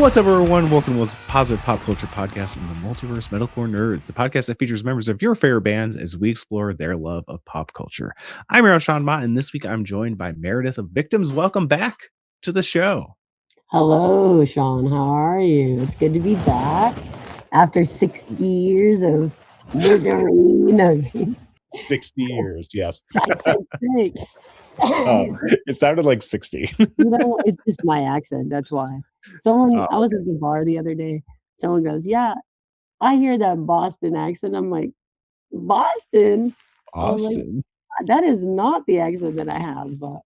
What's up, everyone? Welcome to the most positive pop culture podcast in the multiverse, Metalcore Nerds, the podcast that features members of your favorite bands as we explore their love of pop culture. I'm your host, Sean Mott, and this week I'm joined by Meredith of Victims. Welcome back to the show. Hello, Sean. How are you? It's good to be back after 60 years of misery. No, 60 years, yes. I said six. It sounded like 60. It's just my accent. That's why. I was at the bar the other day. Someone goes, "Yeah, I hear that Boston accent." I'm like, Boston? Austin? Like, that is not the accent that I have, but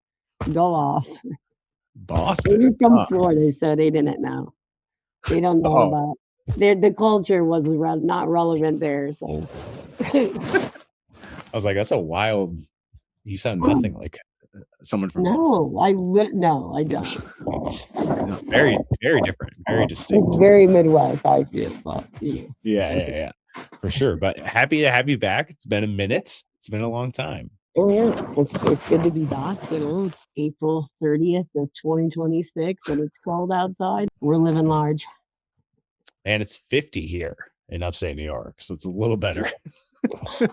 go off. Boston? They're from Florida, so they didn't know. They don't know about the culture was not relevant there. So I was like, that's a wild. You sound nothing like someone from Boston. No, I don't. Very, very different, very distinct. It's very Midwest, I feel. But, Yeah, for sure. But happy to have you back. It's been a minute. It's been a long time. Oh yeah, it's good to be back. It's April 30th of 2026, and it's cold outside. We're living large. And it's 50 here in upstate New York, so it's a little better.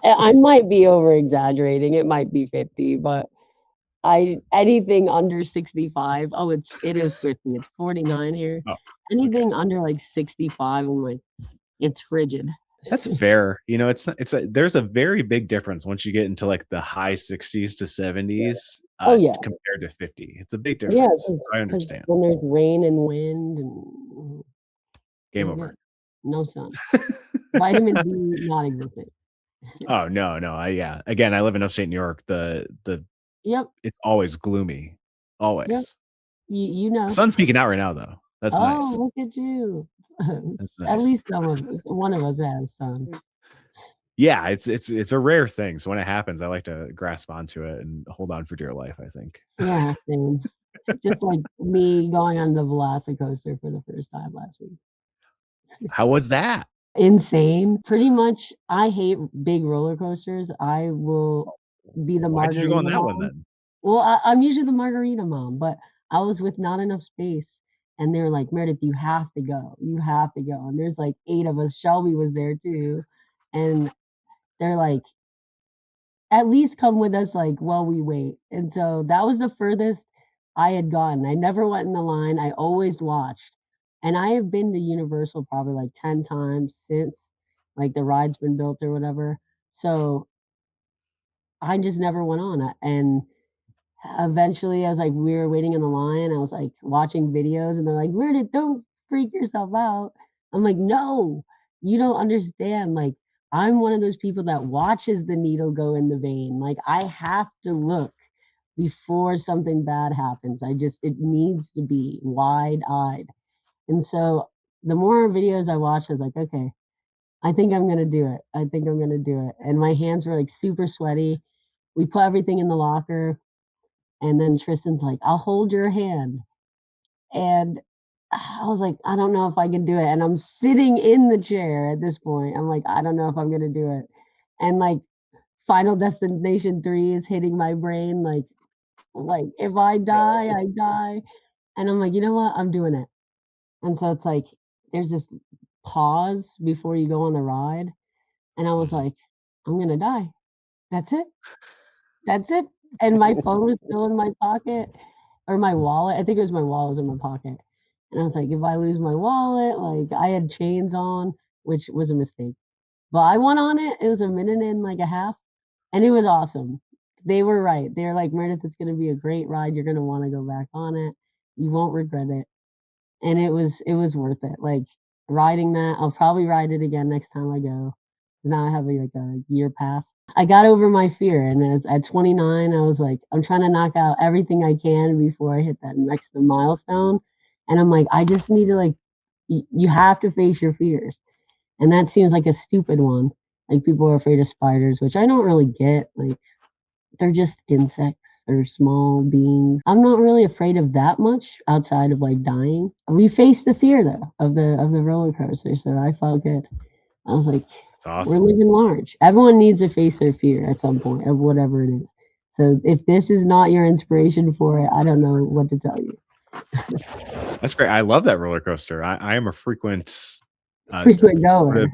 I might be over exaggerating. It might be 50, but anything under 65. It is 50. It's 49 here. Anything under like 65, I'm like, it's frigid. That's fair. There's a very big difference once you get into like the high 60s to 70s. Compared to 50. It's a big difference. I understand. When there's rain and wind and game over. No sun. Vitamin D not existent. Oh no. Again, I live in upstate New York. Yep. It's always gloomy. Always. Yep. You know. The sun's peeking out right now though. That's nice. Oh, look at you. That's nice. At least one of us has sun. Yeah, it's a rare thing. So when it happens, I like to grasp onto it and hold on for dear life, I think. Yeah, same. Just like me going on the VelociCoaster for the first time last week. How was that? Insane. Pretty much, I hate big roller coasters. I will be the margarita. Why did you go on that one then? Well, I'm usually the margarita mom, but I was with not enough space. And they were like, Meredith, you have to go. You have to go. And there's like 8 of us. Shelby was there too. And they're like, at least come with us like while we wait. And so that was the furthest I had gone. I never went in the line. I always watched. And I have been to Universal probably like 10 times since like the ride's been built or whatever. So I just never went on it. And eventually I was like, we were waiting in the line. I was like watching videos and they're like, Meredith, don't freak yourself out. I'm like, no, you don't understand. Like, I'm one of those people that watches the needle go in the vein. Like, I have to look before something bad happens. It needs to be wide-eyed. And so the more videos I watched, I was like, okay, I think I'm going to do it. And my hands were like super sweaty. We put everything in the locker. And then Tristan's like, I'll hold your hand. And I was like, I don't know if I can do it. And I'm sitting in the chair at this point. I'm like, I don't know if I'm going to do it. And like Final Destination 3 is hitting my brain. Like if I die, I die. And I'm like, you know what? I'm doing it. And so it's like, there's this pause before you go on the ride. And I was like, I'm going to die. That's it. And my phone was still in my pocket or my wallet. I think it was my wallet was in my pocket. And I was like, if I lose my wallet, like I had chains on, which was a mistake. But I went on it. It was a minute and like a half. And it was awesome. They were right. They were like, Meredith, it's going to be a great ride. You're going to want to go back on it. You won't regret it. And it was worth it. Like riding that, I'll probably ride it again next time I go. Now I have like a year pass. I got over my fear, and at 29, I was like, I'm trying to knock out everything I can before I hit that next milestone. And I'm like, I just need to like, you have to face your fears. And that seems like a stupid one. Like people are afraid of spiders, which I don't really get. Like they're just insects or small beings. I'm not really afraid of that much outside of like dying. We faced the fear though of the roller coaster, so I felt good. I was like, awesome. We're living large. Everyone needs to face their fear at some point of whatever it is. So if this is not your inspiration for it, I don't know what to tell you. That's great. I love that roller coaster. I am a frequent Frequent goer.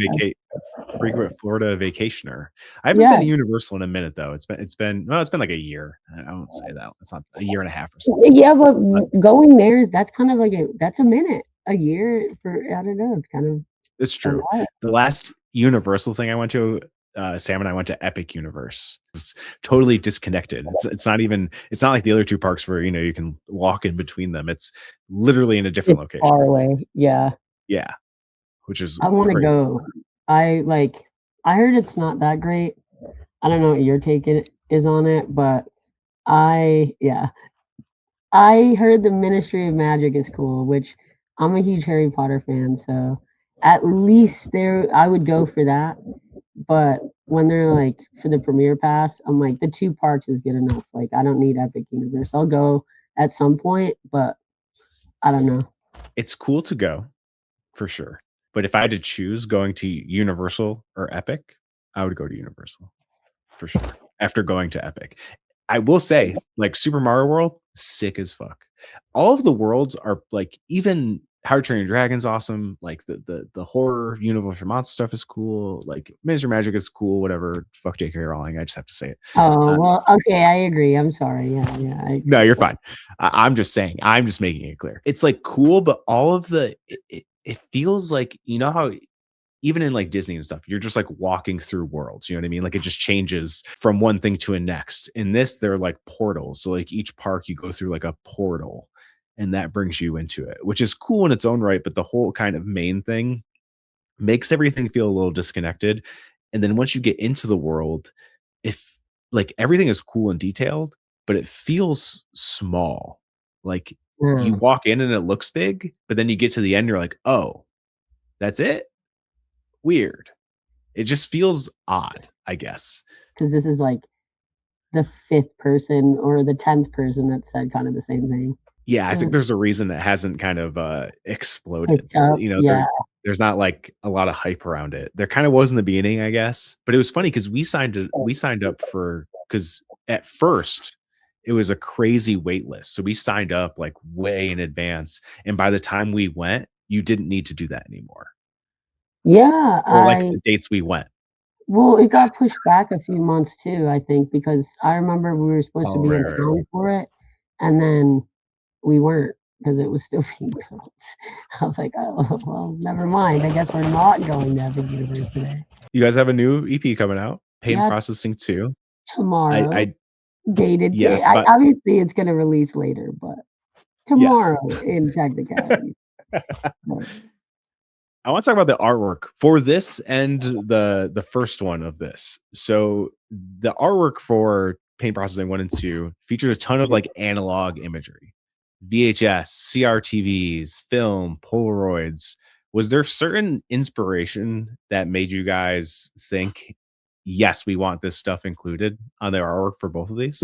frequent Florida vacationer. I haven't been Yeah. to Universal in a minute though. It's been like a year. I won't say that. It's not a year and a half or something. Yeah, but going there, that's kind of like that's a minute. A year for, I don't know, it's kind of It's a true. while. The last Universal thing I went to, Sam and I went to Epic Universe. It's totally disconnected. It's not like the other two parks where, you can walk in between them. It's literally in a different It's location. far away. Yeah. Yeah, which is I wanna crazy. go. I heard it's not that great. I don't know what your take is on it, but yeah. I heard the Ministry of Magic is cool, which I'm a huge Harry Potter fan, so at least there I would go for that. But when they're like for the premiere pass, I'm like the 2 parks is good enough. Like I don't need Epic Universe. I'll go at some point, but I don't know. It's cool to go for sure. But if I had to choose going to Universal or Epic, I would go to Universal for sure. After going to Epic, I will say, like Super Mario World, sick as fuck. All of the worlds are like, even How to Train Your Dragon's awesome. Like the horror Universal monster stuff is cool. Like Minister Magic is cool. Whatever. Fuck J.K. Rowling. I just have to say it. Oh, Uh, well, okay, I agree. I'm sorry. Yeah, I no, agree. you're fine. I'm just saying. I'm just making it clear. It's like cool, but all of it feels like, how even in like Disney and stuff, you're just like walking through worlds. You know what I mean? Like it just changes from one thing to a next. In this, they're like portals. So like each park you go through like a portal and that brings you into it, which is cool in its own right. But the whole kind of main thing makes everything feel a little disconnected. And then once you get into the world, if like everything is cool and detailed, but it feels small. Like you Yeah, walk in and it looks big, but then you get to the end, you're like, oh, that's it? Weird. It just feels odd, I guess. 'cause this is like the 5th person or the 10th person that said kind of the same thing. Yeah, I Yeah, think there's a reason it hasn't kind of, exploded. picked up. Yeah. There's not, like, a lot of hype around it. There kinda was in the beginning, I guess, but it was funny because we signed up for, because at first, it was a crazy wait list, so we signed up, like, way in advance, and by the time we went, you didn't need to do that anymore Yeah, for, like, the dates we went. well, it got pushed back a few months too, I think, because I remember we were supposed to Oh, be right, in right, right. town for it, and then we weren't because it was still being built. I was like, "Oh, well, never mind. I guess we're not going to Epic Universe today." You guys have a new EP coming out, Pain Yeah, Processing 2. tomorrow, I dated to yes, I but obviously, it's gonna release later, but yes. tomorrow in technicality. But I want to talk about the artwork for this and the first one of this. So the artwork for Paint Processing 1 and 2 featured a ton of like analog imagery, VHS, CRTVs, film, Polaroids. Was there certain inspiration that made you guys think, yes, we want this stuff included on their artwork for both of these?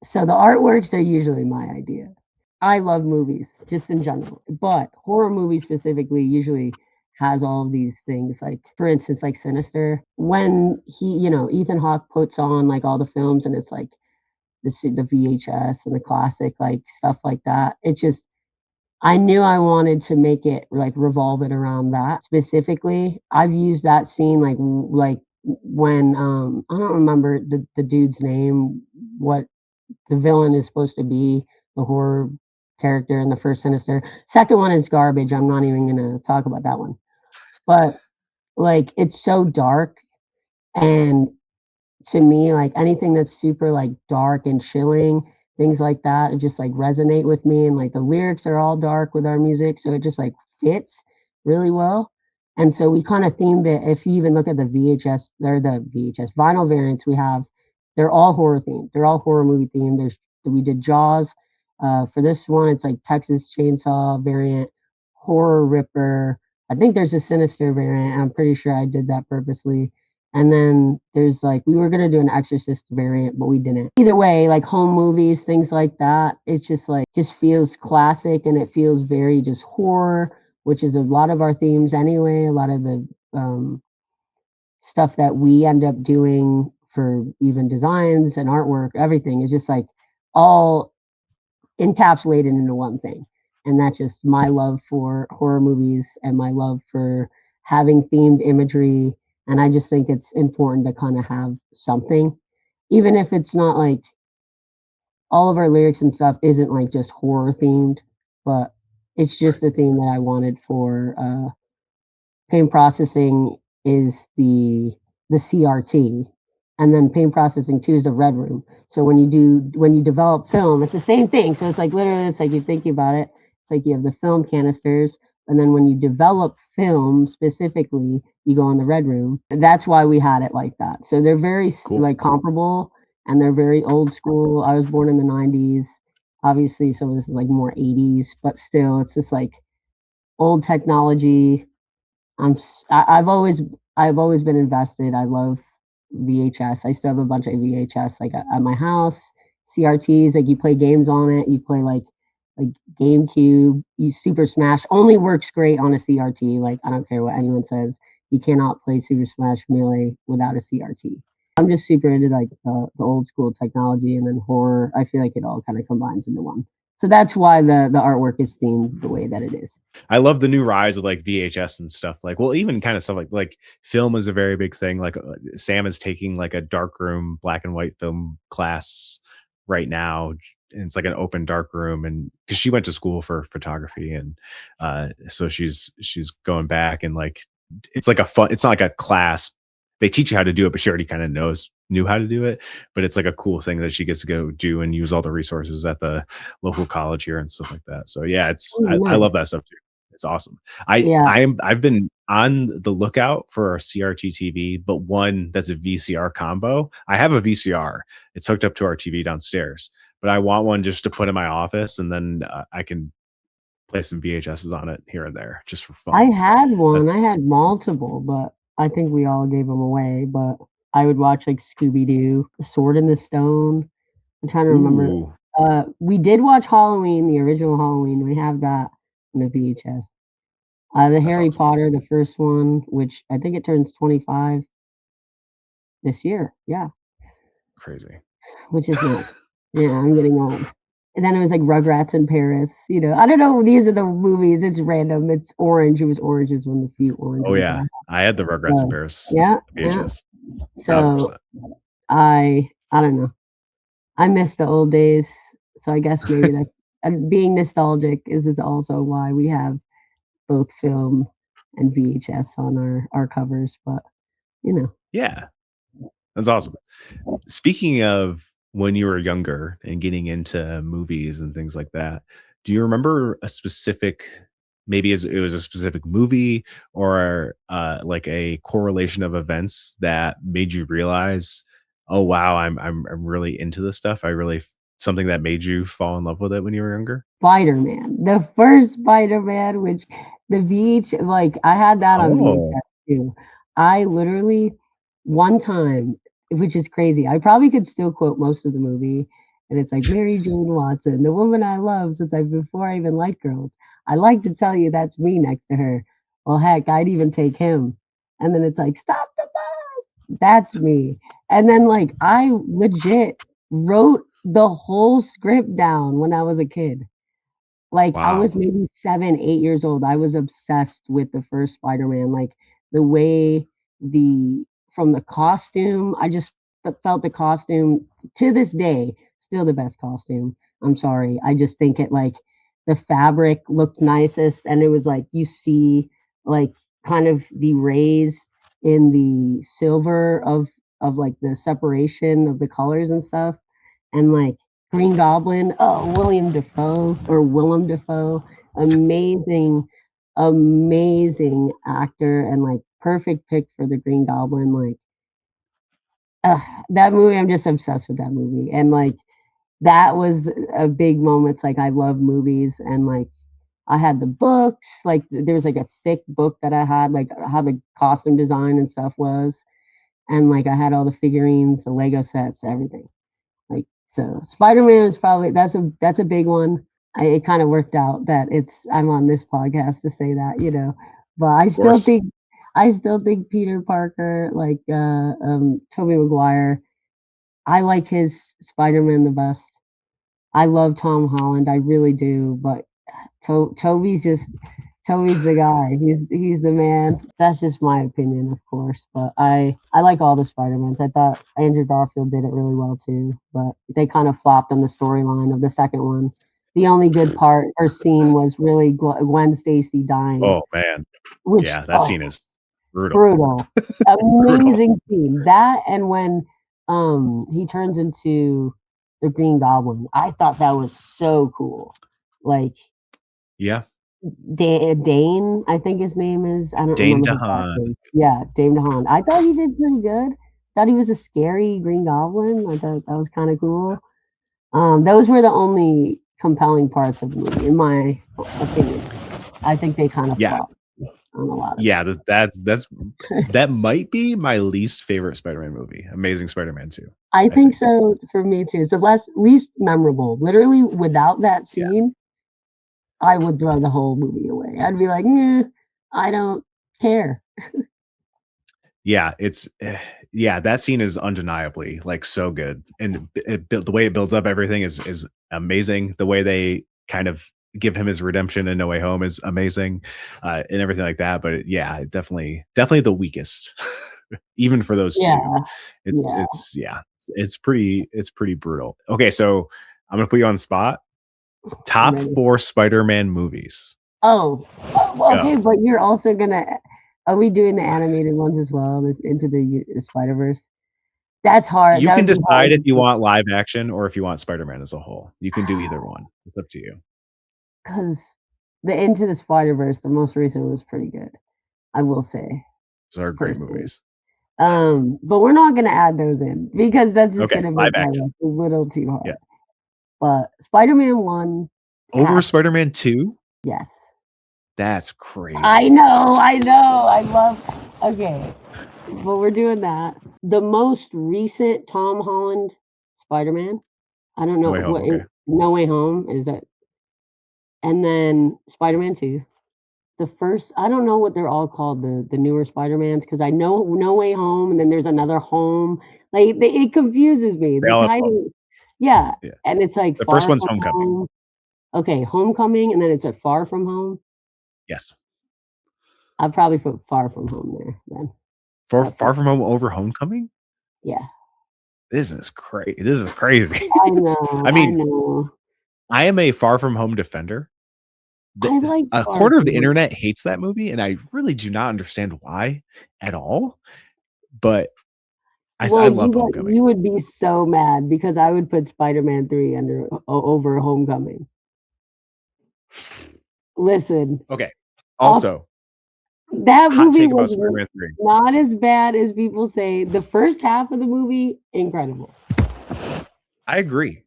so the artworks are usually my idea. I love movies just in general, but horror movies specifically usually has all of these things. Like for instance, like Sinister, when Ethan Hawke puts on like all the films and it's like the VHS and the classic like stuff like that. It just I knew I wanted to make it like revolve it around that specifically. I've used that scene like when I don't remember the dude's name, what the villain is supposed to be, the horror character in the first Sinister. Second one is garbage. I'm not even gonna talk about that one. But like it's so dark and to me, like anything that's super like dark and chilling, things like that, it just like resonate with me. And like the lyrics are all dark with our music, so it just like fits really well. And so we kind of themed it. If you even look at the VHS, they're the VHS vinyl variants we have, they're all horror themed. They're all horror movie themed. We did Jaws. For this one, it's like Texas Chainsaw variant, Horror Ripper. I think there's a Sinister variant. I'm pretty sure I did that purposely, and then there's like we were gonna do an Exorcist variant, but we didn't. Either way, like home movies, things like that, it's just like just feels classic and it feels very just horror, which is a lot of our themes anyway, a lot of the stuff that we end up doing for even designs and artwork, everything is just like all encapsulated into one thing. And that's just my love for horror movies and my love for having themed imagery. And I just think it's important to kind of have something, even if it's not like all of our lyrics and stuff isn't like just horror themed, but it's Right. just a theme that I wanted for paint processing is the CRT, and then paint processing 2 is the red room. So when you develop film, it's the same thing. So it's like literally, it's like you're thinking about it. It's like you have the film canisters, and then when you develop film specifically, you go in the red room. And that's why we had it like that. So they're very Cool. like comparable, and they're very old school. I was born in the '90s. Obviously, some of this is like more '80s, but still, it's just like old technology. I've always been invested. I love VHS. I still have a bunch of VHS like at my house. CRTs, like you play games on it. You play like GameCube. You Super Smash only works great on a CRT. Like I don't care what anyone says. You cannot play Super Smash Melee without a CRT. I'm just super into like the old school technology and then horror. I feel like it all kind of combines into one. So that's why the artwork is themed the way that it is. I love the new rise of like VHS and stuff. Like, well, even kind of stuff like film is a very big thing. Like Sam is taking like a darkroom black and white film class right now. And it's like an open dark room, and because she went to school for photography, and so she's going back and like it's like a fun. It's not like a class. They teach you how to do it, but she already kind of knew how to do it. But it's like a cool thing that she gets to go do and use all the resources at the local college here and stuff like that. So yeah, Oh, I love nice. that stuff too. It's awesome. Yeah. I've been on the lookout for a CRT TV, but one that's a VCR combo. I have a VCR. It's hooked up to our TV downstairs, but I want one just to put in my office, and then I can play some VHSs on it here and there just for I fun. had That, one. I had multiple, but I think we all gave them away, but I would watch, like, Scooby-Doo, The Sword in the Stone. I'm trying to remember. ooh, We did watch Halloween, the original Halloween. We have that in the VHS. The that's Harry awesome. Potter, the first one, which I think it turns 25 this year. Yeah, Crazy. which is nuts. Yeah, I'm getting old. And then it was like Rugrats in Paris, you know. I don't know, these are the movies, it's random. It's Orange. It was Orange is one of the few Orange Oh ones that I yeah, have. I had the Rugrats in So, Paris yeah, yeah. VHS. Thousand So percent. I don't know. I miss the old days. So I guess maybe that's and being nostalgic is also why we have both film and VHS on our covers. But you know, Yeah, that's awesome. Speaking of when you were younger and getting into movies and things like that, do you remember a specific maybe it was a specific movie or like a correlation of events that made you realize, oh wow, I'm really into this stuff. Something that made you fall in love with it when you were younger? Spider-Man, the first Spider-Man, which the VH like I had that on Oh, VHS too. I literally one time, which is crazy, I probably could still quote most of the movie, and it's like, "Mary Jane Watson, the woman I love since before I even liked girls. I'd like to tell you that's me next to her. Well, heck, I'd even take him." And then it's like, "Stop the bus." That's me. And then, like, I legit wrote the whole script down when I was a kid. Like, I was wow. maybe 7, 8 years old. I was obsessed with the first Spider-Man, like, the way the from the costume, I just felt the costume to this day, still the best costume. I'm sorry. I just think it, like the fabric looked nicest, and it was like you see, like, kind of the rays in the silver like, the separation of the colors and stuff, and, like, Green Goblin, oh, Willem Dafoe, amazing, amazing actor and, like, perfect pick for the Green Goblin, like, ugh, that movie, I'm just obsessed with that movie, and, like, that was a big moment, it's like, I love movies, and, like, I had the books, like, there was, like, a thick book that I had, like, how the costume design and stuff was, and, like, I had all the figurines, the Lego sets, everything. Like, so Spider-Man is probably that's a big one. It kind of worked out that I'm on this podcast to say that, you know. But Of course. I still think Peter Parker, like Tobey Maguire, I like his Spider-Man the best. I love Tom Holland, I really do, but Toby's the guy. He's the man. That's just my opinion, of course. But I like all the Spider-Mans. I thought Andrew Garfield did it really well too, but they kind of flopped on the storyline of the second one. The only good part or scene was really Gwen Stacy dying, Oh man, which yeah, that scene is brutal. brutal, Brutal. amazing scene. That and when he turns into the Green Goblin, I thought that was so cool. Like Yeah, Dane, I think his name is. I don't Dane remember his last DeHaan. name. Yeah, Dane DeHaan. I thought he did pretty good. Thought he was a scary Green Goblin. I thought that was kind of cool. Those were the only compelling parts of the movie, in my opinion. I think they kind of Yeah, flopped on a lot of yeah. That might be my least favorite Spider-Man movie. Amazing Spider-Man 2. I think so for me too. So least memorable. Literally, without that Yeah. scene, I would throw the whole movie away. I'd be like, nah, I don't care. Yeah, yeah, that scene is undeniably like so good, and the way it builds up everything is amazing. The way they kind of give him his redemption in No Way Home is amazing, and everything like that. But yeah, definitely the weakest, even for those Yeah, two. yeah. It's pretty brutal. Okay, so I'm gonna put you on the spot. I'm Top ready. 4 Spider-Man movies. Well, okay, Go. but you're also gonna. Are we doing the animated ones as well? This Into the Spider-Verse. That's hard. You That can would be hard decide if you want live action or if you want Spider-Man as a whole. You can do either one. It's up to you. because the Into the Spider-Verse, the most recent was pretty good. I will say, Those are great personally. movies. But we're not gonna add those in because that's just Okay, gonna live make my action. life a little too hard. Yeah. But Spider-Man 1 Over has Spider-Man 2? yes. That's crazy. I know, I love okay. But we're doing that. The most recent Tom Holland Spider-Man, I don't No know Way Home, what okay. No Way Home is that, and then Spider-Man 2. The first, I don't know what they're all called, the newer Spider-Mans, because I know No Way Home, and then there's another Home. Like it confuses me. They The all have home. title, yeah, Yeah. and it's like The first Far one's From Homecoming. Home. Okay, Homecoming, and then it's a Far From Home. Yes. I'd probably put Far From Home there then. Far From Home over Homecoming? Yeah. This is crazy. This is crazy. I know, I I mean, know. I am a Far From Home defender. I like A Far quarter of From the Home. internet hates that movie, and I really do not understand why at all. But I Well, love Homecoming. you would be so mad because I would put Spider-Man 3 over Homecoming. Listen, Okay. off Also, that hot movie take about was Spider-Man 3. not as bad as people say. The first half of the movie, incredible. I agree.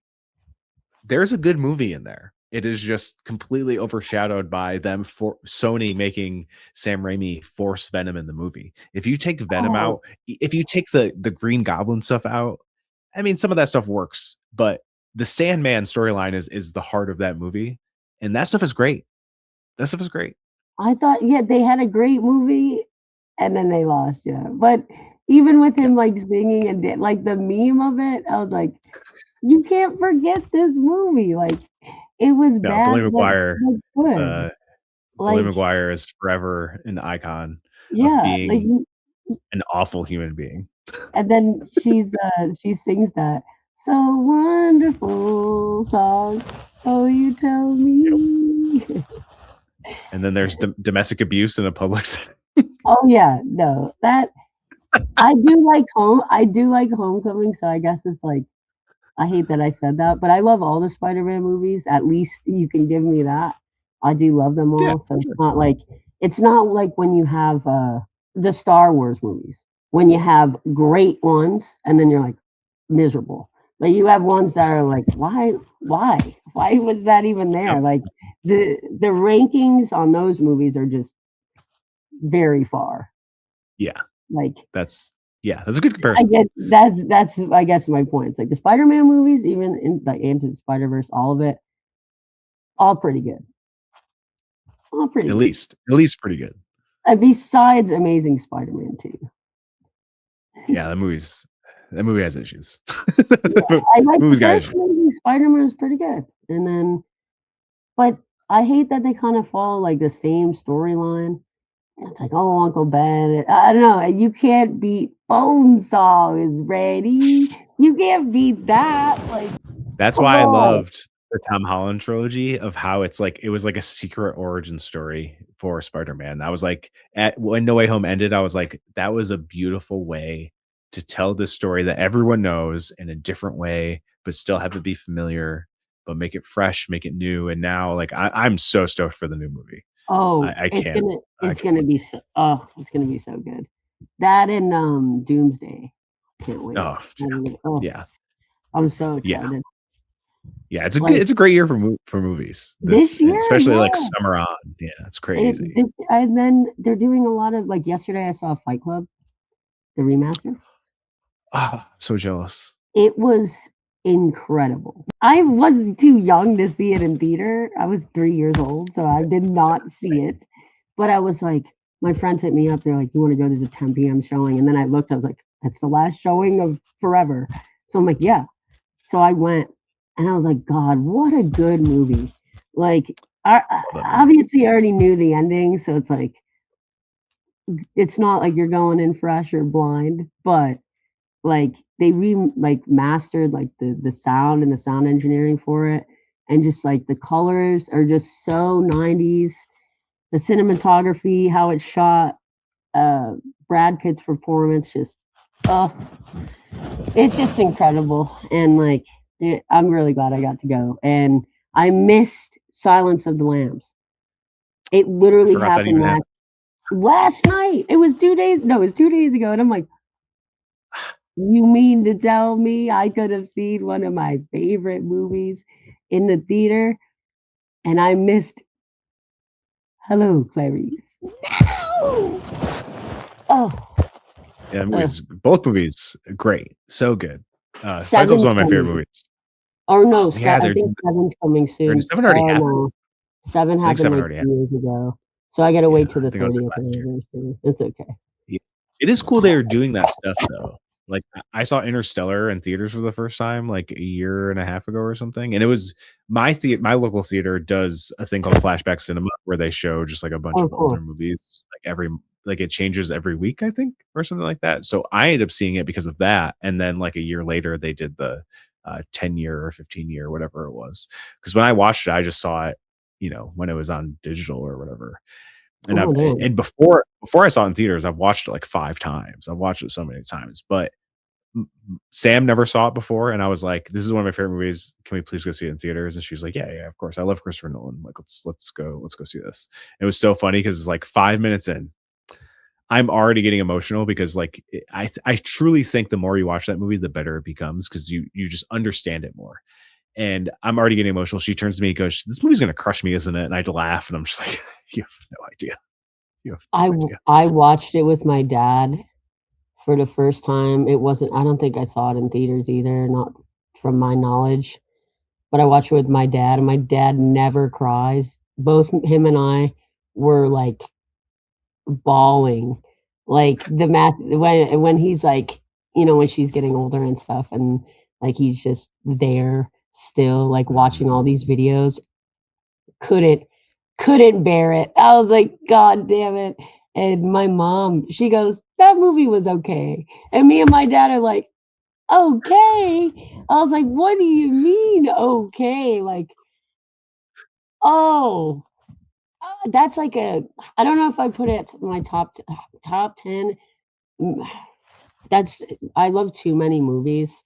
There's a good movie in there. It is just completely overshadowed by them for Sony making Sam Raimi force Venom in the movie. If you take Venom Oh, out, if you take the Green Goblin stuff out, I mean, some of that stuff works, but the Sandman storyline is the heart of that movie, and that stuff is great. That stuff is great. I thought, yeah, they had a great movie, and then they lost, yeah. But even with Yeah. him, like, singing and like, the meme of it, I was like, "You can't forget this movie." Like, it was No, bad, Billy Maguire but is good. Billy Like, Maguire is forever an icon of yeah, like, being an awful human being. and then she sings that, "So wonderful song, so you tell Yep. me." And then there's domestic abuse in a public setting. Oh, yeah, no, that I do like Homecoming, so I guess it's like I hate that I said that, but I love all the Spider-Man movies, at least you can give me that. I do love them Yeah, all, so sure. it's not like when you have, the Star Wars movies, when you have great ones and then you're, like, miserable. Like, you have ones that are like, "Why? Why? Why was that even Yep. there?" Like, the rankings on those movies are just very far. Yeah. Like, That's a good I comparison. get that's I guess my point. It's like the Spider-Man movies, even in like Into the Spider-Verse, all of it, all pretty good. All pretty At good. least pretty good. Besides Amazing Spider-Man 2. Yeah, the movie's That movie has issues. Yeah, I like the Movie's got first issues. movie, Spider-Man was pretty good, and then but I hate that they kind of follow, like, the same storyline. It's like, "Oh, Uncle Ben," I don't know, you can't beat Bonesaw is ready. You can't beat that, like, That's come why I on. loved the Tom Holland trilogy of how it's like it was like a secret origin story for Spider-Man. I was like, at when No Way Home ended, I was like, that was a beautiful way to tell this story that everyone knows in a different way, but still have it be familiar, but make it fresh, make it new. And now, like, I'm so stoked for the new movie. Oh, I can't. I it's can't gonna wait. be so oh, it's gonna be so good. That and, Doomsday. Can't wait. Oh, Oh, yeah, I'm so yeah, excited. yeah. Like, It's a great year for movies. This, this year, especially like yeah. summer on. Yeah, it's crazy. And then they're doing a lot of like, yesterday I saw Fight Club, the remaster. Ah, so jealous. It was incredible. I was too young to see it in theater. I was 3 years old, so I did not see it. But I was like, my friends hit me up. They're like, "You wanna go? There's a 10 PM showing." And then I looked, I was like, "That's the last showing of forever." So I'm like, "Yeah." So I went, and I was like, "God, what a good movie." Like, I That movie. obviously I already knew the ending, so it's like, it's not like you're going in fresh or blind, but like like mastered like the sound and the sound engineering for it, and just like the colors are just so 90s. The cinematography, how it's shot, uh Brad Pitt's performance, just oh, it's just incredible. And like I'm really glad I got to go, and I missed Silence of the Lambs. It I literally forgot that happened even happened. last night. It was 2 days, no, it was 2 days ago, and I'm like, you mean to tell me I could have seen one of my favorite movies in the theater and I missed Hello, Clarice? No! Oh, Yeah, ugh. both movies, great, so good. Fight Club's 7's one of my favorite coming. movies. Oh, no, Oh, yeah, I think 7's coming they're soon. 7 already Oh, happened. no. 7 I think happened 7 like already 2 happened. years ago, so I gotta Yeah, wait till I the think I was there 30th last year. anniversary. It's okay. Yeah. It is cool they're doing that stuff though. Like I saw Interstellar in theaters for the first time like a year and a half ago or something, and it was my local theater does a thing called Flashback Cinema where they show just like a bunch Oh, of older cool. movies like like it changes every week, I think, or something like that. So I ended up seeing it because of that, and then like a year later they did the 10-year or 15-year, whatever it was. Because when I watched it, I just saw it, when it was on digital or whatever. And Oh, damn. before I saw it in theaters, I've watched it like 5 times. I've watched it so many times, but Sam never saw it before, and I was like, "This is one of my favorite movies. Can we please go see it in theaters?" And she was like, "Yeah, yeah, of course. I love Christopher Nolan. Like, let's go see this." It was so funny because it's like 5 minutes in, I'm already getting emotional because like I truly think the more you watch that movie, the better it becomes because you just understand it more. And I'm already getting emotional. She turns to me and goes, "This movie's gonna crush me, isn't it?" And I laugh, and I'm just like, "You have no idea. You have no idea." I watched it with my dad for the first time. It wasn't I don't think I saw it in theaters either, not from my knowledge, but I watched it with my dad, and my dad never cries. Both him and I were, like, bawling, like, the math when he's, like, when she's getting older and stuff, and, like, he's just there still, like, watching all these videos, couldn't couldn't bear it. I was like, "God damn it." And my mom, she goes, "That movie was okay." And me and my dad are like, "Okay?" I was like, "What do you mean, okay?" Like, oh, that's like a I don't know if I put it in my top 10. Mm, that's I love too many movies.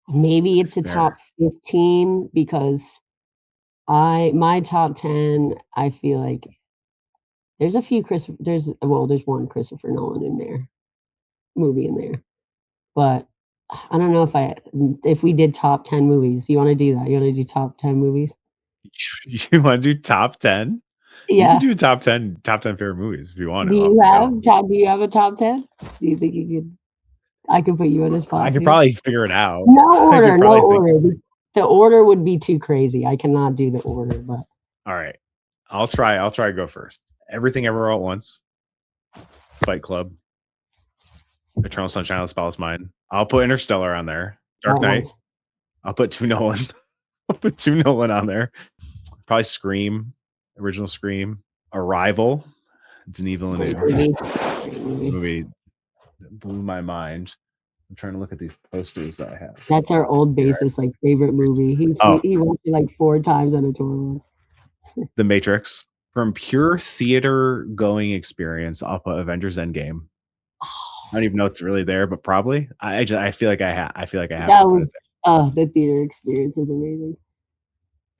Maybe it's It's a fair. top 15 because I my top 10, I feel like there's a few there's one Christopher Nolan in there movie in there, but I don't know if we did top 10 movies. You wanna do that? You wanna do top 10 movies? You wanna do top 10? You could Yeah. do top 10 favorite movies if you want to. Do you have a top 10? Do you think you could I could put you on the I spot could too? probably figure it out. No I could order, no probably think. order. The order would be too crazy. I cannot do the order, but All right. I'll try to go first. Everything Everywhere All at Once, Fight Club, Eternal Sunshine of the Spotless Mind. I'll put Interstellar on there. Dark That Knight. one's I'll put 2 Nolan. I'll put 2 Nolan on there. Probably Scream, original Scream. Arrival, Denis great Villeneuve. movie. Movie that blew my mind. I'm trying to look at these posters that I have. That's our old bassist, like, favorite movie. He watched it like 4 times on a tour once. The Matrix. From pure theater going experience, I'll put Avengers Endgame. I don't even know it's really there, but probably. I feel like I have to put it there. The theater experience was amazing.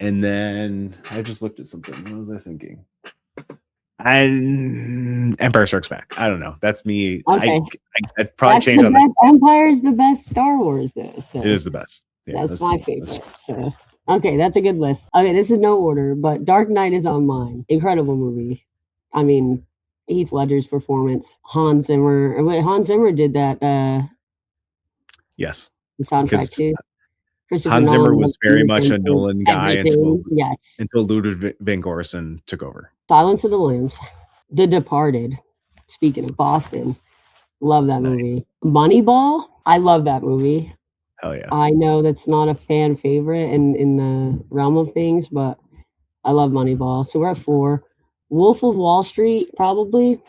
And then I just looked at something. What was I thinking? Empire Strikes Back. I don't know. That's me. Okay. I'd probably change on that. Empire's the best Star Wars, though. So it is the best. Yeah, that's my favorite. So okay, that's a good list. Okay, this is no order, but Dark Knight is on mine. Incredible movie. I mean, Heath Ledger's performance. Hans Zimmer. Wait, Hans Zimmer did that. Yes. The soundtrack too. Hans Zimmer was very much a Nolan guy until yes. Ludwig van Gorsen took over. Silence of the Lambs, The Departed. Speaking of Boston, love that movie. Moneyball, I love that movie. Hell yeah. I know that's not a fan favorite in the realm of things, but I love Moneyball. So we're at 4. Wolf of Wall Street, probably.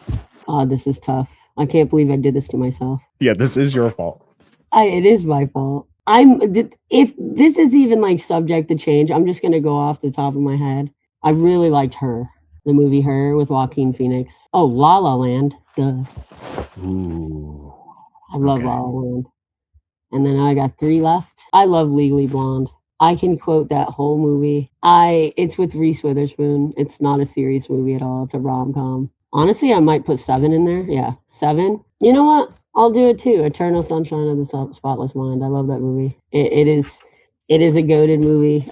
This is tough. I can't believe I did this to myself. Yeah, this is your fault. It is my fault. If this is even like subject to change, I'm just gonna go off the top of my head. I really liked Her, the movie Her with Joaquin Phoenix. Oh, La La Land. Duh. Ooh. I love La La Land. And then I got 3 left. I love Legally Blonde. I can quote that whole movie. It's with Reese Witherspoon. It's not a serious movie at all. It's a rom-com. Honestly, I might put 7 in there. Yeah, 7. You know what? I'll do it too. Eternal Sunshine of the Spotless Mind. I love that movie. It is a goated movie.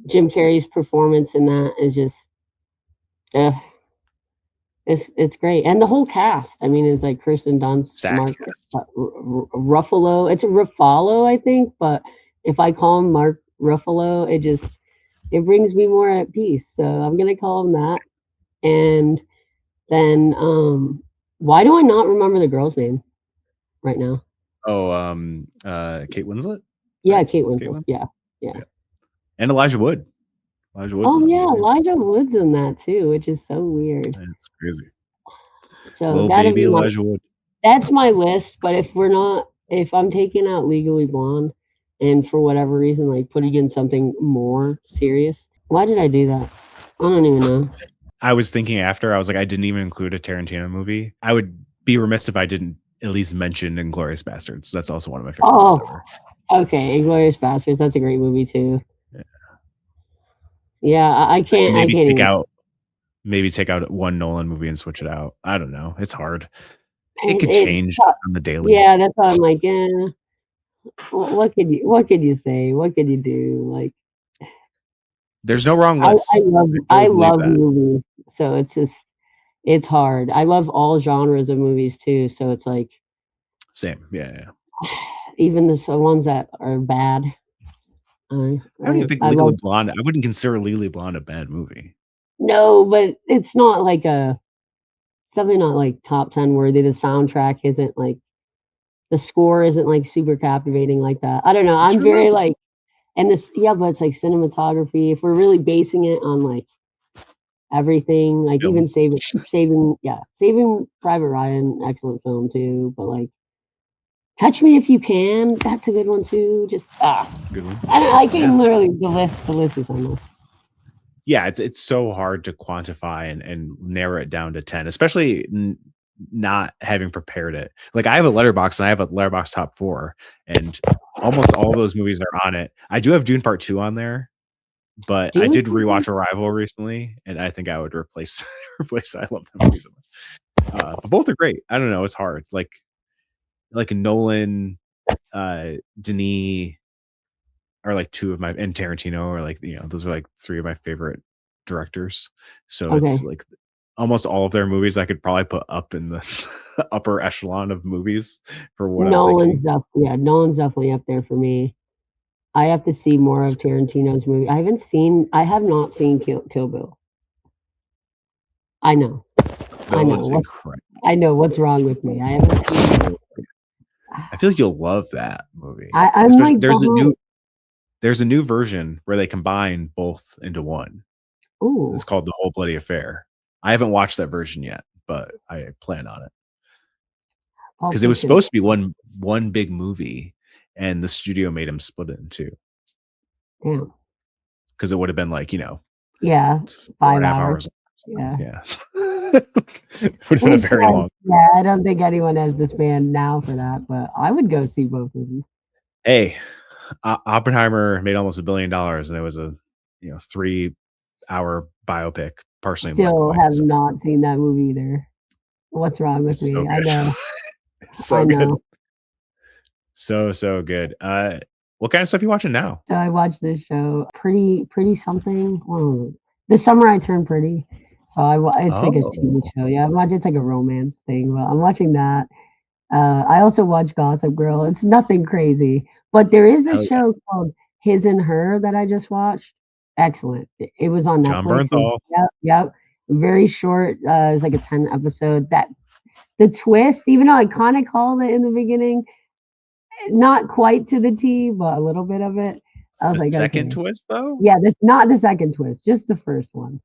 Jim Carrey's performance in that is just, it's great, and the whole cast. I mean, it's like Kirsten Dunst, Mark Ruffalo. It's a Ruffalo, I think, but if I call him Mark Ruffalo, it brings me more at peace. So I'm gonna call him that. And then why do I not remember the girl's name right now? Oh, Kate Winslet? Yeah, right? Kate Winslet. Yeah. And Elijah Wood. Elijah Wood's in that too, which is so weird. That's crazy. So little baby Elijah Wood. That's my list, but if I'm taking out Legally Blonde and for whatever reason, like putting in something more serious, why did I do that? I don't even know. I was thinking after, I was like, I didn't even include a Tarantino movie. I would be remiss if I didn't at least mention Inglourious Bastards. That's also one of my favorite movies ever. Okay, Inglourious Bastards. That's a great movie too. Yeah, I can't. Maybe take out one Nolan movie and switch it out. I don't know. It's hard. It could change on the daily. Yeah, that's why I'm like, what could you say? What could you do? Like, there's no wrong list. I love movies, so it's hard. I love all genres of movies too, so it's like same. Yeah. Even the ones that are bad. I don't even think Legally Blonde. I wouldn't consider Legally Blonde a bad movie. No, but it's not like something not like top 10 worthy. The soundtrack isn't like, the score isn't like super captivating like that. I don't know. I'm very like, and but it's like cinematography. If we're really basing it on like everything, like even Saving Private Ryan, excellent film too. But like, Catch Me If You Can, that's a good one too. Just that's a good one. I can literally the list is endless. Yeah, it's so hard to quantify and narrow it down to 10, especially not having prepared it. Like I have a Letterboxd and I have a Letterboxd top 4, and almost all of those movies are on it. I do have Dune Part 2 on there, but I did rewatch Arrival recently, and I think I would replace it. I love that movie so much. But both are great. I don't know. It's hard. Like Nolan, Denis are like 2 of my, and Tarantino are like, those are like 3 of my favorite directors. So it's like almost all of their movies I could probably put up in the upper echelon of movies for what Nolan's definitely up there for me. I have to see more of Tarantino's movie. I have not seen Kill Bill. I know. It's incredible. I know what's wrong with me. I haven't seen. So I feel like you'll love that movie. I'm Especially like behind. there's a new version where they combine both into one. It's Ooh, called The Whole Bloody Affair. I haven't watched that version yet, but I plan on it. Pulp Because it was Fiction. supposed to be one big movie, and the studio made him split it in two. Damn. Because it would have been like, Yeah, four and 5 a half hours. hours. Yeah. Yeah. It would have been a Which, very long. yeah, I don't think anyone has this band now for that, but I would go see both movies. Hey, Oppenheimer made almost $1 billion, and it was a 3-hour biopic, partially in black and Still white. have So not seen that movie either. What's wrong with it's so me? I good. know. It's I so good. know. So good. What kind of stuff you watching now? So I watched this show, Pretty Something. Oh, this summer I turned pretty. So it's like a TV Oh, show. Yeah, I'm watching. It's like a romance thing. But I'm watching that. I also watch Gossip Girl. It's nothing crazy, but there is a hell yeah. show called His and Her that I just watched. Excellent. It was on John Netflix. And Bernthal. yep, yep. Very short. It was like a 10 episode. That the twist, even though I kind of called it in the beginning, not quite to the T, but a little bit of it. I was The like, second okay, twist, though? yeah, this not the second twist, just the first one.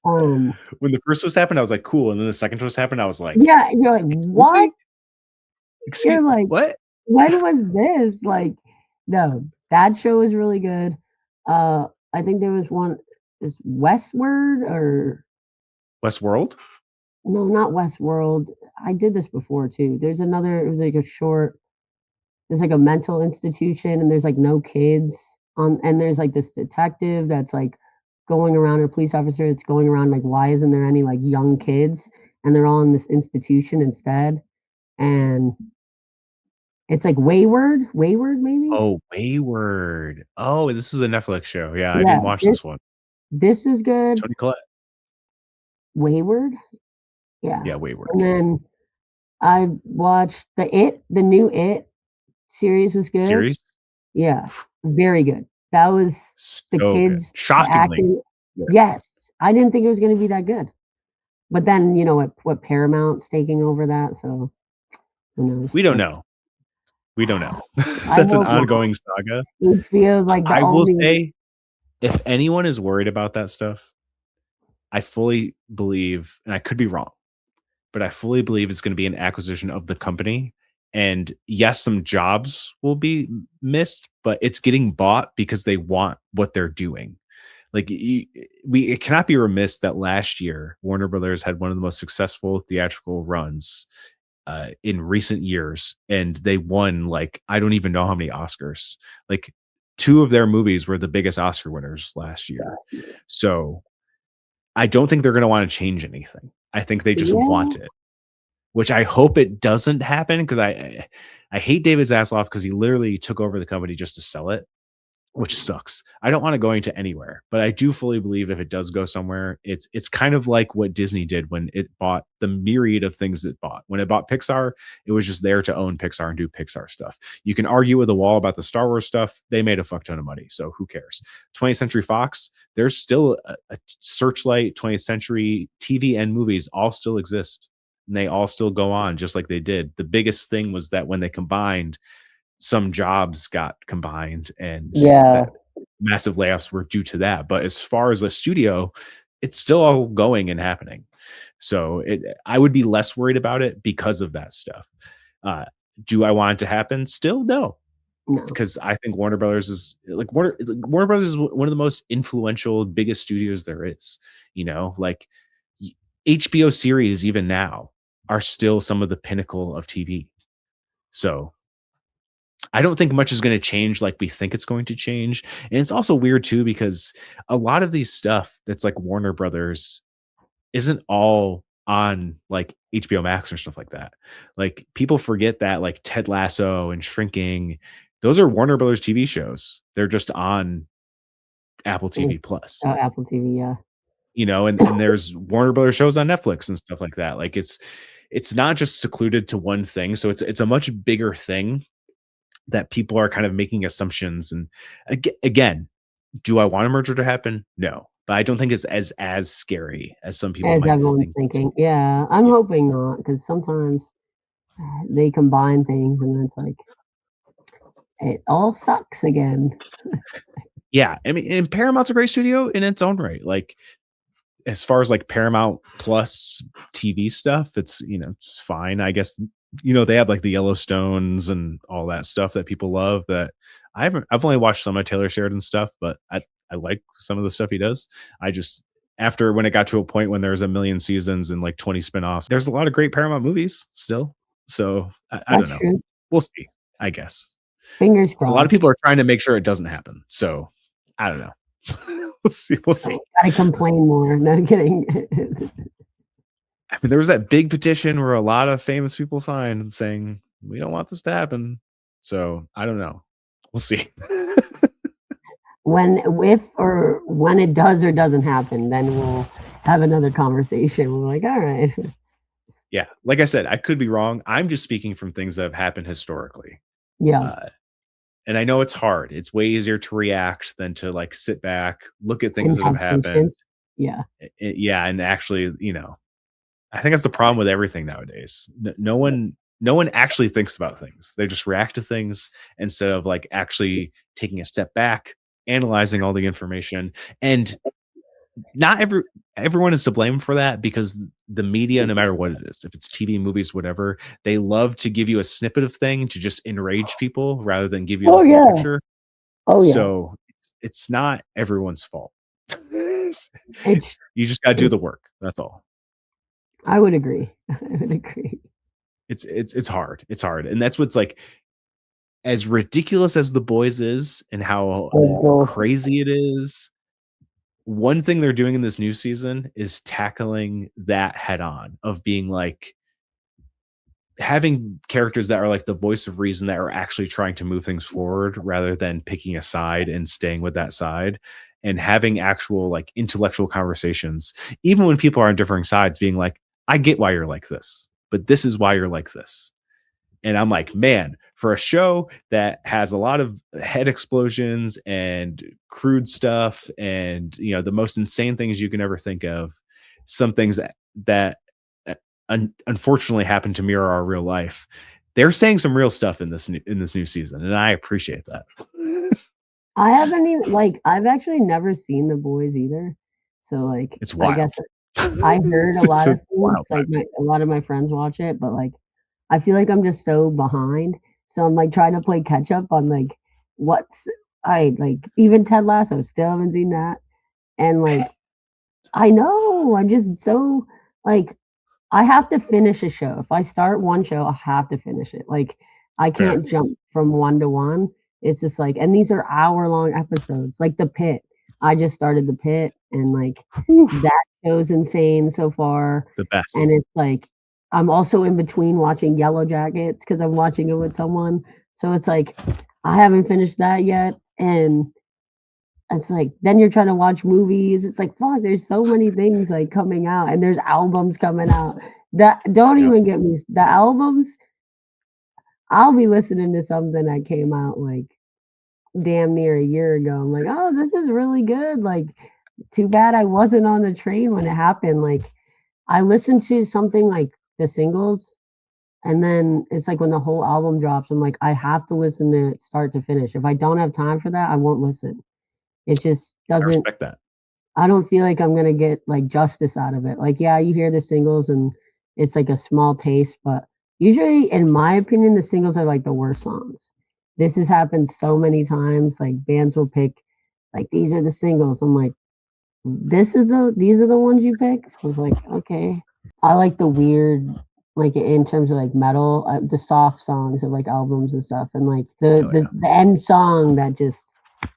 Um, When the first twist happened, I was like, "Cool," and then the second twist happened, I was like, yeah, you're like, "Excuse what? me? You're Excuse like, what?" when was this? Like, no, that show is really good. I think there was one is Westward or Westworld? no, not Westworld. I did this before too. There's another, it was like a short, there's like a mental institution and there's like no kids on, and there's like this detective that's like going around, or police officer that's going around like, why isn't there any like young kids? And they're all in this institution instead. And it's like Wayward maybe? Oh, Wayward. Oh, this is a Netflix show. Yeah, I Yeah, didn't watch this one. this is good. Toni Collette. Wayward? Yeah. Yeah, Wayward. And then I watched the new It series was good. Series? Yeah, very good. That was the So good. kids, the Shockingly acting. good. Yes, I didn't think it was gonna be that good. But then, what Paramount's taking over that, so who knows? We don't Like, know. We don't know. I That's an hope not. ongoing saga. HBO's like the I will only. say, if anyone is worried about that stuff, I fully believe, and I could be wrong, but I fully believe it's gonna be an acquisition of the company, and yes, some jobs will be missed, but it's getting bought because they want what they're doing. Like, it cannot be remiss that last year, Warner Brothers had one of the most successful theatrical runs, in recent years, and they won, like, I don't even know how many Oscars. Like, 2 of their movies were the biggest Oscar winners last year. So, I don't think they're gonna wanna change anything. I think they just Yeah, want it. Which I hope it doesn't happen, because I hate David Zaslav because he literally took over the company just to sell it, which sucks. I don't want it going to anywhere, but I do fully believe if it does go somewhere, it's kind of like what Disney did when it bought the myriad of things it bought. When it bought Pixar, it was just there to own Pixar and do Pixar stuff. You can argue with the wall about the Star Wars stuff. They made a fuck ton of money, so who cares? 20th Century Fox, there's still a Searchlight, 20th Century TV and movies all still exist. And they all still go on just like they did. The biggest thing was that when they combined, some jobs got combined, and yeah, that massive layoffs were due to that. But as far as a studio, it's still all going and happening. So I would be less worried about it because of that stuff. Uh, do I want it to happen? Still, no, no, because I think Warner Brothers is like Warner Brothers is one of the most influential, biggest studios there is. Like HBO series, even now, are still some of the pinnacle of TV. So I don't think much is going to change like we think it's going to change. And it's also weird too, because a lot of these stuff that's like Warner Brothers isn't all on like HBO Max or stuff like that. Like, people forget that like Ted Lasso and Shrinking, those are Warner Brothers TV shows. They're just on Apple mm, TV Plus, Apple TV, yeah. and there's Warner Brothers shows on Netflix and stuff like that. Like, it's not just secluded to one thing. So it's a much bigger thing that people are kind of making assumptions. And again, do I want a merger to happen? No. but I don't think it's as scary as some people As might everyone's think. thinking. Yeah, I'm Yeah. hoping not, because sometimes they combine things and then it's like, it all sucks again. Yeah, I mean, and Paramount's a great studio in its own right. Like, as far as like Paramount Plus TV stuff, it's, it's fine. I guess, they have like the Yellowstones and all that stuff that people love that I've only watched some of Taylor Sheridan stuff, but I like some of the stuff he does. I just, after when it got to a point when there's a million seasons and like 20 spinoffs, there's a lot of great Paramount movies still. So I don't That's know. true. We'll see, I guess. Fingers A lot of crossed. people are trying to make sure it doesn't happen. So I don't know. We'll see. We'll see. Gotta complain more. No kidding. I mean, there was that big petition where a lot of famous people signed saying, we don't want this to happen. So I don't know. We'll see. When it does or doesn't happen, then we'll have another conversation. We're like, all right. Yeah. Like I said, I could be wrong. I'm just speaking from things that have happened historically. Yeah. Uh, and I know it's hard. It's way easier to react than to like sit back, look at things And that have have happened. patience. Yeah. Yeah. And actually, I think that's the problem with everything nowadays. No one actually thinks about things. They just react to things instead of like actually taking a step back, analyzing all the information. And not everyone is to blame for that, because the media, no matter what it is, if it's TV, movies, whatever, they love to give you a snippet of thing to just enrage people rather than give you the Oh full yeah. picture. Oh yeah. So it's not everyone's fault. It's You just got to do the work. That's all. I would agree. I would agree. It's hard. It's hard. And that's what's like, as ridiculous as The Boys is and how Oh, crazy it is, one thing they're doing in this new season is tackling that head on, of being like, having characters that are like the voice of reason, that are actually trying to move things forward rather than picking a side and staying with that side, and having actual like intellectual conversations, even when people are on differing sides, being like, I get why you're like this, but this is why you're like this. And I'm like, man, for a show that has a lot of head explosions and crude stuff and, the most insane things you can ever think of, some things that unfortunately happen to mirror our real life. They're saying some real stuff in this new season, and I appreciate that. I haven't even I've actually never seen The Boys either. So like It's I wild. guess I heard a It's lot a of things, wild like time. a lot of my friends watch it, but like I feel like I'm just so behind. So I'm like trying to play catch up on like what's I like even Ted Lasso, still haven't seen that. And like I know, I'm just so like I have to finish a show. If I start one show, I have to finish it. Like I Fair. can't jump from one to one. It's just like, and these are hour-long episodes. Like The Pit. I just started The Pit and like Oof. that show's insane so far. The best. And it's like I'm also in between watching Yellow Jackets because I'm watching it with someone. So it's like I haven't finished that yet. And it's like then you're trying to watch movies. It's like, fuck, there's so many things like coming out and there's albums coming out. That don't Yep. even get me the albums. I'll be listening to something that came out like damn near a year ago. I'm like, oh, this is really good. Like, too bad I wasn't on the train when it happened. Like, I listened to something like the singles, and then it's like when the whole album drops, I'm like, I have to listen to it start to finish. If I don't have time for that, I won't listen. It just I doesn't respect that. I don't feel like I'm gonna get like justice out of it. Like, yeah, you hear the singles and it's like a small taste, but usually, in my opinion, the singles are like the worst songs. This has happened so many times. Like bands will pick, like these are the singles. I'm like, these are the ones you picked. So I was like, okay. I like the weird, like in terms of like metal, the soft songs of like albums and stuff, and like Oh yeah. the end song that just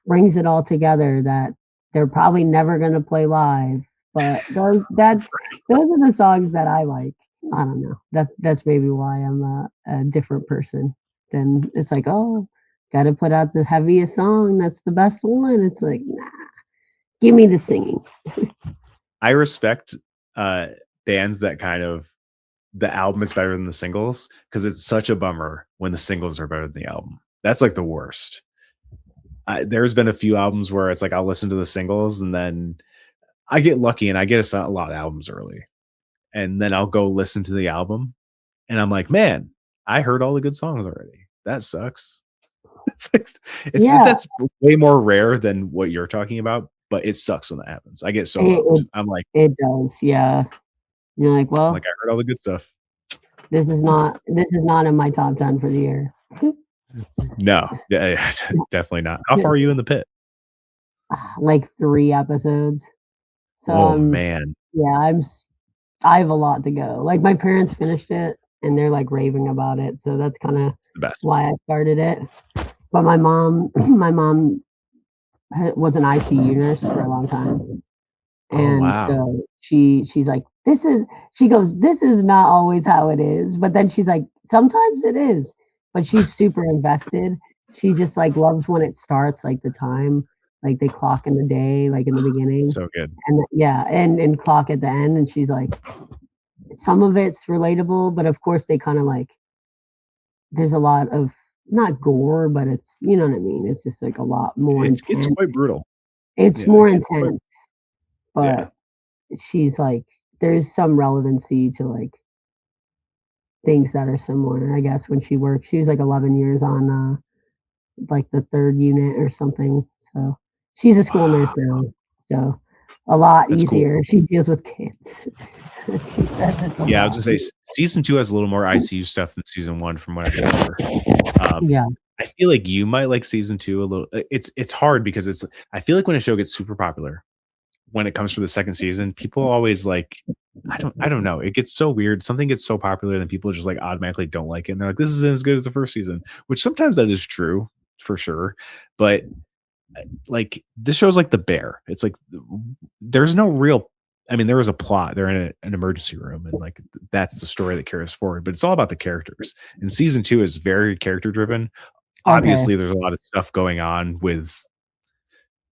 brings it all together. That they're probably never gonna play live, but those are the songs that I like. I don't know. That's maybe why I'm a different person. Then it's like, oh, got to put out the heaviest song. That's the best one. It's like, nah, give me the singing. I respect uh bands that kind of, the album is better than the singles, because it's such a bummer when the singles are better than the album. That's like the worst. There's been a few albums where it's like I'll listen to the singles and then I get lucky and I get a lot of albums early, and then I'll go listen to the album, and I'm like, man, I heard all the good songs already. That sucks. It's like, Yeah, that's way more rare than what you're talking about, but it sucks when that happens. I get so it bummed. it it does, yeah. You're like, I'm like, "Well, I heard all the good stuff. this is not in my top 10 for the year." No, yeah, definitely not. How far are you in the pit? Like 3 episodes. So, Oh man, yeah, I have a lot to go. Like, my parents finished it, and they're, like, raving about it, so that's kinda it's the best. why I started it. But my mom my mom was an ICU nurse for a long time, Oh and wow, so she's like, "This is," she goes, "This is not always how it is," but then she's like, "Sometimes it is," but she's super invested. She just, like, loves when it starts, like, the time, like, they clock in the day, like, in the beginning, so good. and yeah, and clock at the end, and she's like, some of it's relatable, but of course they kinda, like, there's a lot of not gore, but it's, you know what I mean? It's just, like, a lot more It's quite intense. brutal. It's Yeah, more it's quite intense, yeah. but she's like, there's some relevancy to, like, things that are similar, I guess, when she worked. She was, like, 11 years on, like, the 3rd unit or something, so she's a school nurse Wow, now, so a lot that's cool. easier. She deals with kids. She says it's a Yeah, I was lot. gonna say season 2 has a little more ICU stuff than season 1 from what I remember. Um, Yeah, I feel like you might like season 2 a little. It's hard because I feel like when a show gets super popular, when it comes for the second season, people always like I don't know. It gets so weird. Something gets so popular and people just like automatically don't like it. And they're like, this isn't as good as the first season, which sometimes that is true for sure. But like this show's like The Bear. It's like there's no real. I mean, there is a plot. They're in an emergency room, and like that's the story that carries forward. But it's all about the characters. And season 2 is very character driven. okay, Obviously, there's a lot of stuff going on with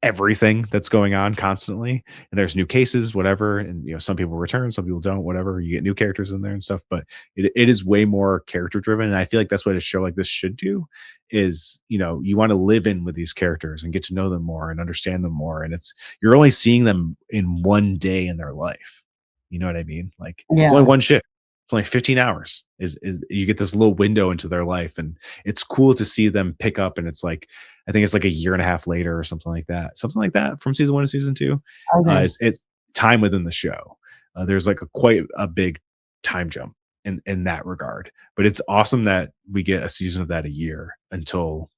everything that's going on constantly, and there's new cases, whatever, and some people return, some people don't, whatever. You get new characters in there and stuff, but it is way more character driven, and I feel like that's what a show like this should do. Is you want to live in with these characters and get to know them more and understand them more, and you're only seeing them in one day in their life. You know what I mean? Like it's only yeah, one shift. It's only 15 hours. Is you get this little window into their life, and it's cool to see them pick up. And it's like I think it's like a year and a half later or something like that from season 1 to season 2. okay, It's time within the show. There's like quite a big time jump in that regard, but it's awesome that we get a season of that a year until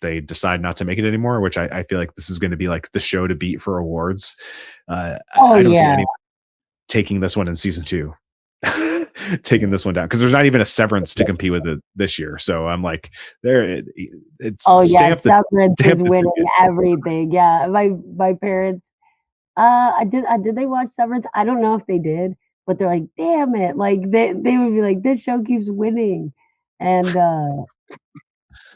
they decide not to make it anymore. Which I feel like this is going to be like the show to beat for awards. oh, I don't see yeah, any taking this one in season 2. Taking this one down because there's not even a Severance to compete with it this year. So I'm like, it's oh, yeah, stamp Severance is the winning ticket. everything, yeah, my parents, did they watch Severance? I don't know if they did, but they're like, "Damn it," like, they would be like, "This show keeps winning," and,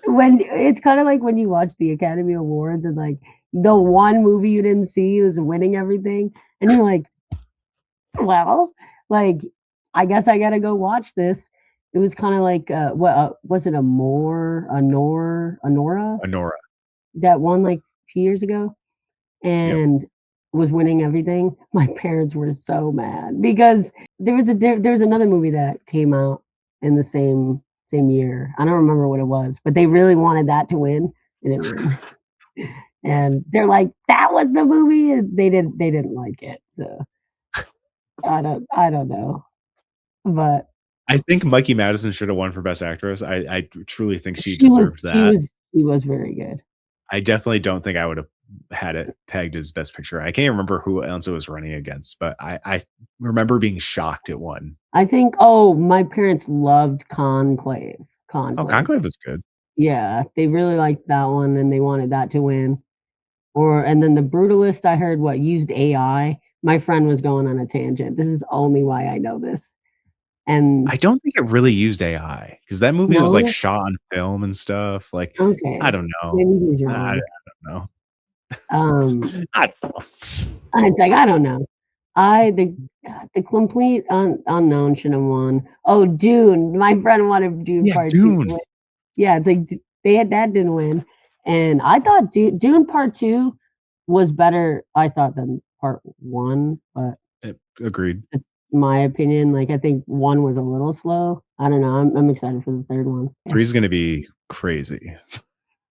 when it's kinda like when you watch the Academy Awards and, like, the one movie you didn't see is winning everything, and you're like, "Well, like, I guess I gotta go watch this." It was kinda like, what, was it Nora Honora. that won, like, a few years ago? Yep. And was winning everything, my parents were so mad because there was another movie that came out in the same year. I don't remember what it was, but they really wanted that to win, and it didn't win. And they're like, "That was the movie," and they didn't like it, so I don't know, but I think Mikey Madison should have won for Best Actress. I truly think she she was deserved she that. was she was very good. I definitely don't think I would have had it pegged as Best Picture. I can't remember who else it was running against, but I remember being shocked it won. I think, oh, my parents loved Oh, Conclave. Conclave was good. Yeah, they really liked that one, and they wanted that to win. Or and then The Brutalist, I heard what, used AI. My friend was going on a tangent. This is only why I know this. And I don't think it really used AI because that movie was like no? shot on film and stuff. Like, I Okay. don't know. Maybe he's I wrong. don't know. Um, I don't know. it's like, I don't know. I the complete unknown should have won. Oh, Dune. My friend wanted Dune Yeah, Part 2 to Dune. win. Yeah, it's like they had that didn't win. And I thought Dune Part 2 was better, I thought, than part 1, but Agreed. it's my opinion. Like, I think 1 was a little slow. I don't know. I'm excited for the 3rd one. 3 is gonna be crazy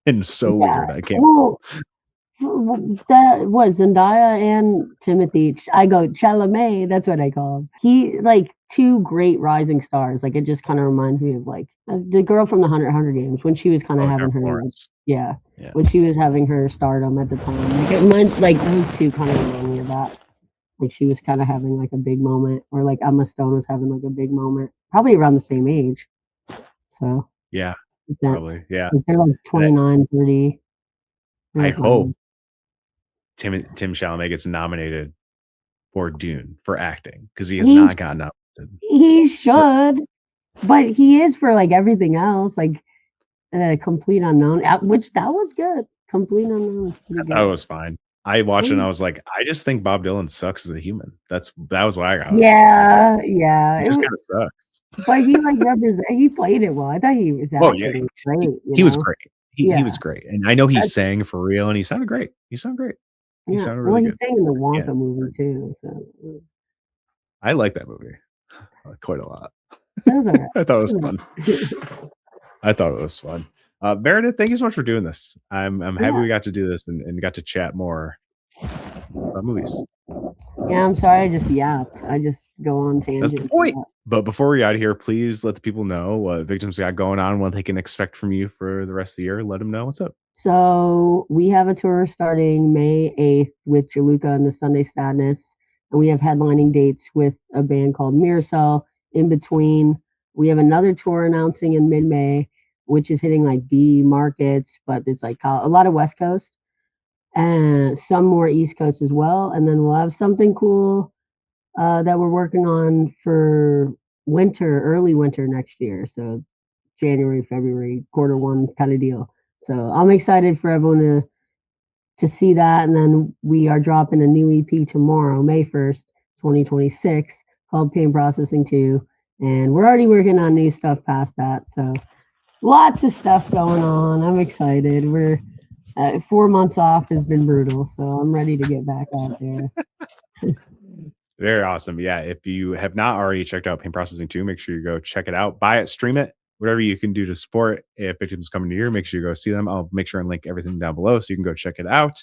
and so Yeah. weird. I can't. Well, that was Zendaya and Timothy. I go Chalamet. That's what I call him. He like 2 great rising stars. Like it just kind of reminds me of like the girl from the Hunger Games when she was kind of Oh, having Jennifer her like, Lawrence. yeah, Yeah. when she was having her stardom at the time. Like it reminds like those 2 kind of remind me of that. Like she was kind of having like a big moment, or like Emma Stone was having like a big moment, probably around the same age. So Yeah, that's probably. Yeah. like they're like And 29, 30. They're I like my hope age. Tim Chalamet gets nominated for Dune for acting because he has He not gotten nominated he for. should. But he is for, like, everything else, like, Complete Unknown, which that was good. Complete Unknown was pretty I thought it good. was fine. I watched it and Mm. I was like, I just think Bob Dylan sucks as a human. That was what I got out of it. I was like, Yeah, yeah, he it just wa kind of sucks. but he, like, he played it well. I thought his Oh yeah, acting was great, he was great. He Yeah, was great, and I know he that's sang for real, and he sounded great. He sounded great. He yeah. sounded Well, really he good. sang in the Yeah, Wonka movie too, so, I like that movie quite a lot. that was alright. I thought it was fun. I thought it was fun. Meredith, thank you so much for doing this. I'm happy Yeah. we got to do this and got to chat more about movies. Yeah, I'm sorry I just yapped. I just go on That's the tangents a point. lot. But before we out of here, please let the people know what Victims got going on, what they can expect from you for the rest of the year. Let them know what's up. So we have a tour starting May 8th with Jaluka and the Sunday Sadness. And we have headlining dates with a band called Miracell in between. We have another tour announcing in mid May, which is hitting like B markets, but it's like a lot of West Coast and some more East Coast as well. And then we'll have something cool that we're working on for winter, early winter next year. So January, February, quarter 1 kind of deal. So I'm excited for everyone to see that. And then we are dropping a new EP tomorrow, May 1st, 2026, called Pain Processing 2. And we're already working on new stuff past that. So lots of stuff going on. I'm excited. We're 4 months off has been brutal. So I'm ready to get back out there. Very awesome. Yeah. If you have not already checked out Pain Processing 2, make sure you go check it out, buy it, stream it, whatever you can do to support. If Victims coming to you, make sure you go see them. I'll make sure and link everything down below so you can go check it out.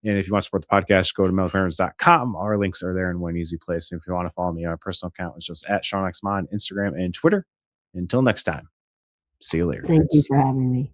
And if you want to support the podcast, go to metalcorenerds.com. Our links are there in one easy place. And if you want to follow me on my personal account, it's just at SeanXMon on Instagram and Twitter. Until next time, see you later. Thank you for having me.